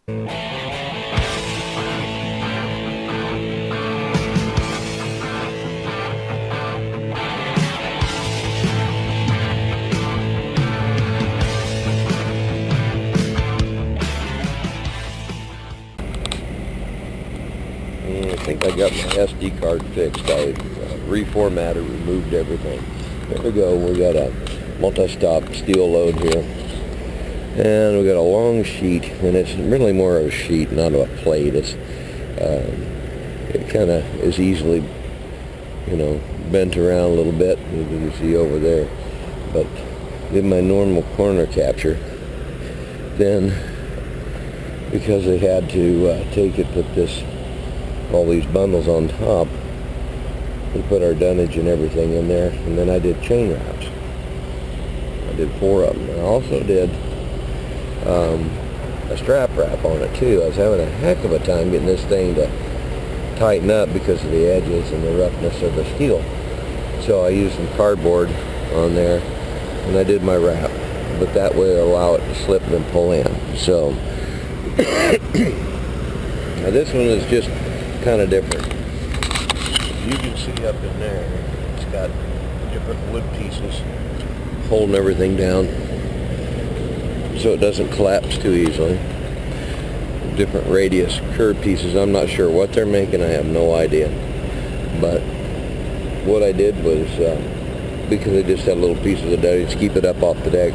I think I got my SD card fixed. I reformatted, removed everything. There we go. We got a multi-stop steel load here. And we got a long sheet, and it's really more of a sheet, not a plate. It kind of is easily, bent around a little bit, as you can see over there. But did my normal corner capture. Then, because they had to take it, put all these bundles on top, we put our dunnage and everything in there, and then I did chain wraps. I did 4 of them. I also did a strap wrap on it too. I was having a heck of a time getting this thing to tighten up because of the edges and the roughness of the steel. So I used some cardboard on there, and I did my wrap, but that way allow it to slip and pull in. So now this one is just kind of different. As you can see up in there, it's got different wood pieces holding everything down so it doesn't collapse too easily. Different radius curved pieces. I'm not sure what they're making. I have no idea. But what I did was, because I just had little pieces of dunnage to keep it up off the deck,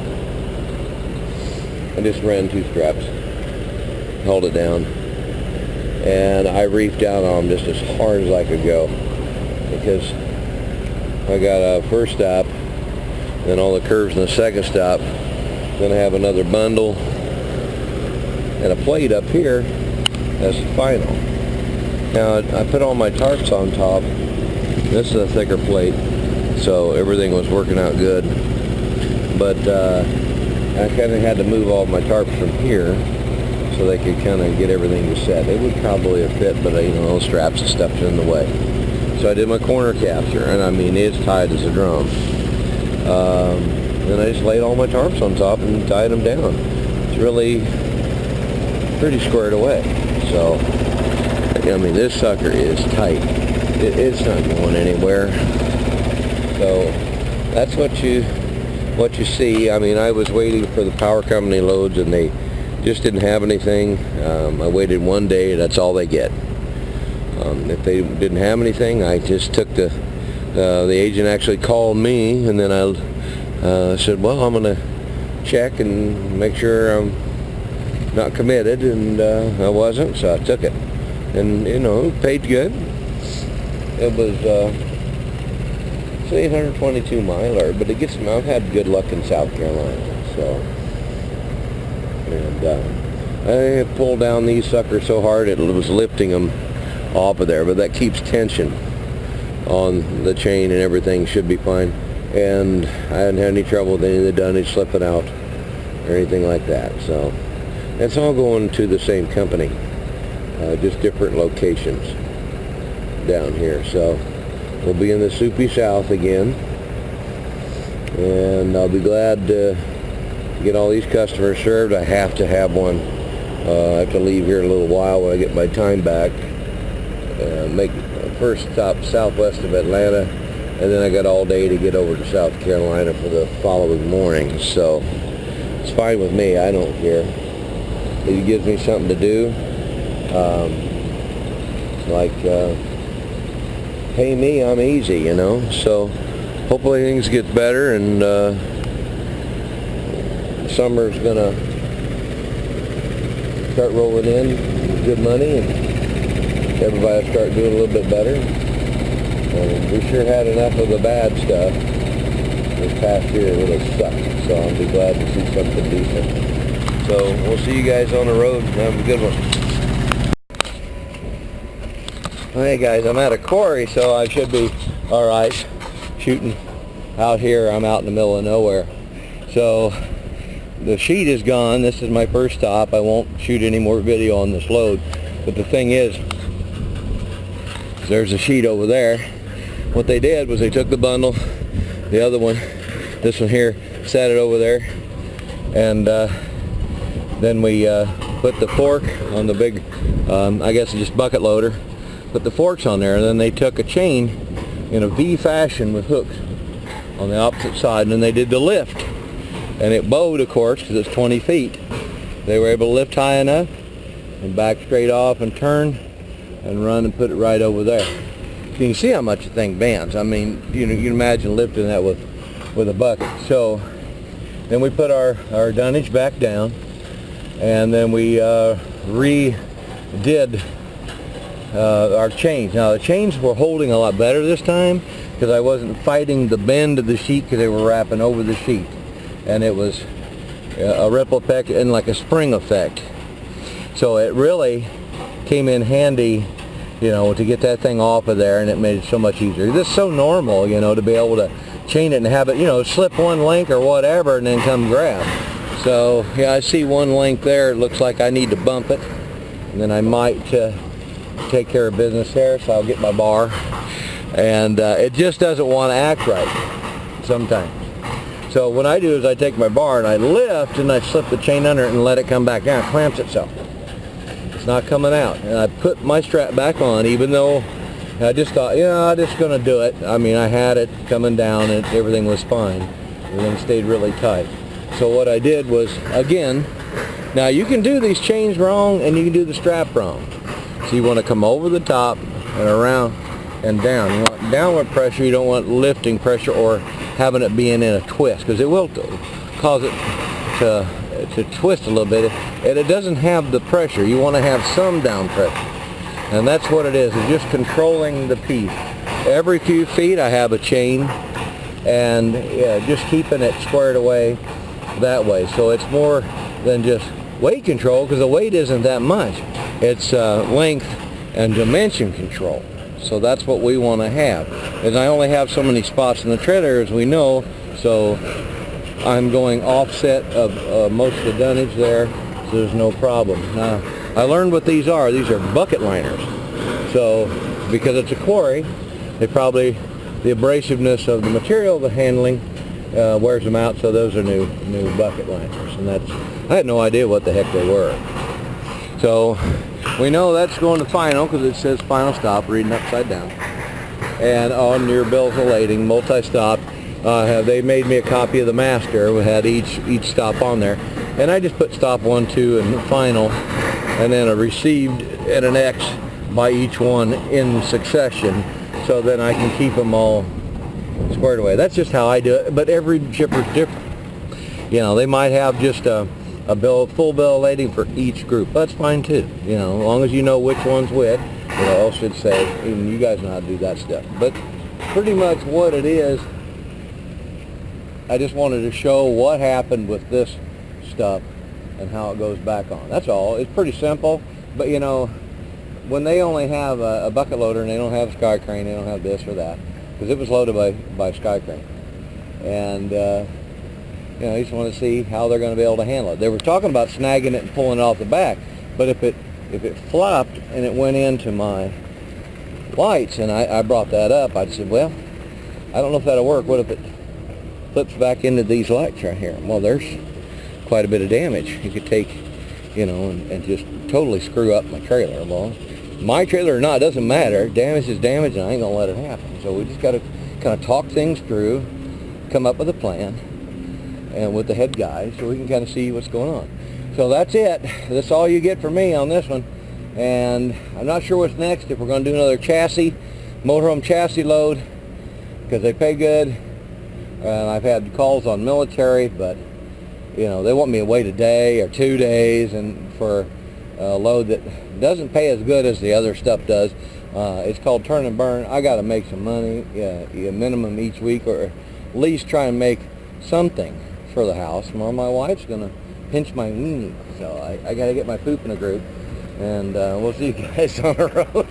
I just ran 2 straps, held it down, and I reefed down on them just as hard as I could go, because I got a first stop, then all the curves in the second stop, then I have another bundle and a plate up here as the final. Now I put all my tarps on top. This is a thicker plate, so everything was working out good, but I kind of had to move all my tarps from here so they could kind of get everything to set. It would probably have fit, but those straps and stuff in the way. So I did my corner capture, and I mean it's tight as a drum. Then I just laid all my tarps on top and tied them down. It's really pretty squared away. So I mean this sucker is tight. It's not going anywhere. So that's what you see. I mean, I was waiting for the power company loads, and they just didn't have anything. I waited 1 day. That's all they get. If they didn't have anything, I just took the agent actually called me, and then I said, well, I'm going to check and make sure I'm not committed, and I wasn't, so I took it. And, paid good. It was it's 822 miler, but it gets me. I've had good luck in South Carolina, so. And I pulled down these suckers so hard it was lifting them off of there, but that keeps tension on the chain, and everything should be fine. And I hadn't had any trouble with any of the dunnage slipping out or anything like that. So it's all going to the same company, just different locations down here. So we'll be in the Soupy South again, and I'll be glad to get all these customers served. I have to have one. I have to leave here in a little while when I get my time back. Make the first stop southwest of Atlanta, and then I got all day to get over to South Carolina for the following morning. So it's fine with me. I don't care. It gives me something to do. Pay me, I'm easy, So hopefully things get better, and summer's gonna start rolling in with good money, and everybody will start doing a little bit better. We sure had enough of the bad stuff this past year. It really sucked, so I'll be glad to see something decent. So we'll see you guys on the road. Have a good one. Hey guys, I'm at a quarry, so I should be alright shooting out here. I'm out in the middle of nowhere. So the sheet is gone. This is my first stop. I won't shoot any more video on this load. But the thing is, there's a sheet over there. What they did was they took the bundle, the other one, this one here, set it over there, and then we put the fork on the big, I guess just bucket loader, put the forks on there, and then they took a chain in a V fashion with hooks on the opposite side, and then they did the lift. And it bowed, of course, because it's 20 feet. They were able to lift high enough and back straight off and turn and run and put it right over there. You can see how much the thing bends. I mean, you know, you can imagine lifting that with a bucket. So then we put our dunnage back down, and then we redid our chains. Now the chains were holding a lot better this time because I wasn't fighting the bend of the sheet because they were wrapping over the sheet, and it was a ripple effect and like a spring effect. So it really came in handy, you know, to get that thing off of there, and it made it so much easier. This is so normal, you know, to be able to chain it and have it, you know, slip one link or whatever and then come grab. So yeah, I see one link there. It looks like I need to bump it, and then I might take care of business there. So I'll get my bar, and it just doesn't want to act right sometimes. So what I do is I take my bar and I lift and I slip the chain under it and let it come back down. It clamps itself. It's not coming out. And I put my strap back on, even though I just thought, you know, I'm just going to do it. I mean, I had it coming down and everything was fine. Everything stayed really tight. So what I did was, again, now you can do these chains wrong and you can do the strap wrong. So you want to come over the top and around and down. You want downward pressure. You don't want lifting pressure or having it being in a twist, because it will cause it to twist a little bit, and it doesn't have the pressure. You want to have some down pressure, and that's what it is. It's just controlling the piece. Every few feet I have a chain, and yeah, just keeping it squared away that way. So it's more than just weight control, because the weight isn't that much. It's length and dimension control. So that's what we want to have. And I only have so many spots in the trailer, as we know, so I'm going offset of most of the dunnage there, so there's no problem. Now, I learned what these are. These are bucket liners. So, because it's a quarry, the abrasiveness of the material, the handling, wears them out, so those are new bucket liners. And I had no idea what the heck they were. So, we know that's going to final because it says final stop, reading upside down. And on your bills of lading, multi-stop, they made me a copy of the master. We had each stop on there. And I just put stop 1, 2, and final, and then a received and an X by each one in succession, so then I can keep them all squared away. That's just how I do it, but every shipper's different. You know, they might have just a full bill of lading for each group. That's fine too. You know, as long as you know which one's which, you know, I should say, even you guys know how to do that stuff. But pretty much what it is, I just wanted to show what happened with this stuff and how it goes back on. That's all. It's pretty simple, but you know, when they only have a bucket loader and they don't have a sky crane, they don't have this or that, because it was loaded by sky crane. And you know, you just want to see how they're going to be able to handle it. They were talking about snagging it and pulling it off the back, but if it flopped and it went into my lights, and I brought that up, I said, well, I don't know if that'll work. What if it flips back into these lights right here? Well, there's quite a bit of damage. You could take, you know, and just totally screw up my trailer. Well, my trailer or not, it doesn't matter. Damage is damage, and I ain't going to let it happen. So we just got to kind of talk things through, come up with a plan, and with the head guys, so we can kind of see what's going on. So that's it. That's all you get from me on this one. And I'm not sure what's next, if we're going to do another chassis, motorhome chassis load, because they pay good. And I've had calls on military, but you know, they want me to wait a day or 2 days and for a load that doesn't pay as good as the other stuff does. It's called turn and burn. I got to make some money, minimum each week, or at least try and make something for the house. Well, my wife's going to pinch my weenie, so I got to get my poop in a group, and we'll see you guys on the road.